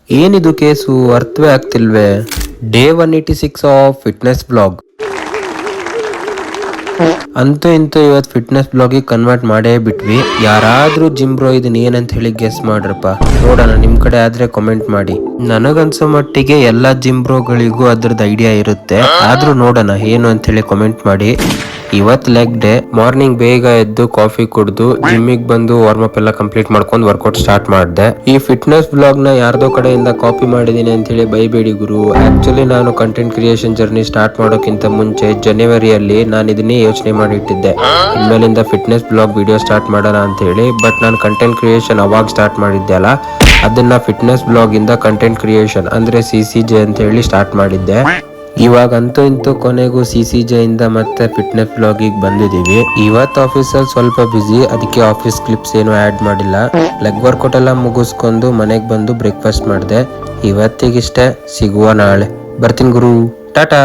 ಏನಿದು ಕೇಸು ಅರ್ಥವೇ ಆಗ್ತಿಲ್ವೇ. Day 186 of fitness blog. ಅಂತೂ ಇಂತೂ ಇವತ್ತು ಫಿಟ್ನೆಸ್ ಬ್ಲಾಗಿಗೆ ಕನ್ವರ್ಟ್ ಮಾಡೇ ಬಿಟ್ವಿ. ಯಾರಾದ್ರೂ ಜಿಮ್ ಬ್ರೋ ಇದನ್ನ ಏನಂತ ಹೇಳಿ ಗೆಸ್ ಮಾಡ್ರಪ್ಪ. ನೋಡೋಣ, ನಿಮ್ ಕಡೆ ಆದ್ರೆ ಕಮೆಂಟ್ ಮಾಡಿ. ನನಗನ್ಸೋ ಮಟ್ಟಿಗೆ ಎಲ್ಲಾ ಜಿಮ್ ಬ್ರೋಗಳಿಗೂ ಅದ್ರದ್ದು ಐಡಿಯಾ ಇರುತ್ತೆ. ಆದ್ರೂ ನೋಡೋಣ ಏನು ಅಂತ ಹೇಳಿ ಕಮೆಂಟ್ ಮಾಡಿ. ಇವತ್ ಲೆಗ್ ಡೇ. ಮಾರ್ನಿಂಗ್ ಬೇಗ ಎದ್ದು ಕಾಫಿ ಕುಡ್ದು ಜಿಮ್ಮಿಗೆ ಬಂದು ವಾರ್ಮ್ ಅಪ್ ಎಲ್ಲ ಕಂಪ್ಲೀಟ್ ಮಾಡ್ಕೊಂಡು ವರ್ಕೌಟ್ ಸ್ಟಾರ್ಟ್ ಮಾಡಿದೆ. ಈ ಫಿಟ್ನೆಸ್ ಬ್ಲಾಗ್ ನ ಯಾರ್ದೋ ಕಡೆಯಿಂದ ಕಾಪಿ ಮಾಡಿದೀನಿ ಅಂತ ಹೇಳಿ ಬೈಬೇಡಿ ಗುರು. ಆಕ್ಚುಲಿ ನಾನು ಕಂಟೆಂಟ್ ಕ್ರಿಯೇಷನ್ ಜರ್ನಿ ಸ್ಟಾರ್ಟ್ ಮಾಡೋಕ್ಕಿಂತ ಮುಂಚೆ ಜನವರಿಯಲ್ಲಿ ನಾನು ಇದನ್ನೇ ಯೋಚನೆ ಮಾಡಿಟ್ಟಿದ್ದೆ, ಇನ್ಮೇಲಿಂದ ಫಿಟ್ನೆಸ್ ಬ್ಲಾಗ್ ವಿಡಿಯೋ ಸ್ಟಾರ್ಟ್ ಮಾಡೋಣ ಅಂತ ಹೇಳಿ. ಬಟ್ ನಾನು ಕಂಟೆಂಟ್ ಕ್ರಿಯೇಷನ್ ಅವಾಗ ಸ್ಟಾರ್ಟ್ ಮಾಡಿದ್ದೆ ಅಲ್ಲ, ಅದನ್ನ ಫಿಟ್ನೆಸ್ ಬ್ಲಾಗ್ ಇಂದ ಕಂಟೆಂಟ್ ಕ್ರಿಯೇಷನ್ ಅಂದ್ರೆ CCJ ಅಂತ ಹೇಳಿ ಸ್ಟಾರ್ಟ್ ಮಾಡಿದ್ದೆ. ಇವಾಗಂತೂ ಇಂತೂ ಕೊನೆಗೂ CCJ ಇಂದ ಮತ್ತೆ ಫಿಟ್ನೆಸ್ ಬ್ಲಾಗಿಗೆ ಬಂದಿದೀವಿ. ಇವತ್ತು ಆಫೀಸಲ್ಲಿ ಸ್ವಲ್ಪ ಬಿಸಿ, ಅದಕ್ಕೆ ಆಫೀಸ್ ಕ್ಲಿಪ್ಸ್ ಏನು ಆಡ್ ಮಾಡಿಲ್ಲ. ಲೆಗ್ ವರ್ಕೌಟ್ ಎಲ್ಲ ಮುಗಿಸ್ಕೊಂಡು ಮನೆಗೆ ಬಂದು ಬ್ರೇಕ್ಫಾಸ್ಟ್ ಮಾಡಿದೆ. ಇವತ್ತಿಗಿಷ್ಟೇ, ಸಿಗುವ ನಾಳೆ. ಬರ್ತೀನಿ ಗುರು, ಟಾಟಾ.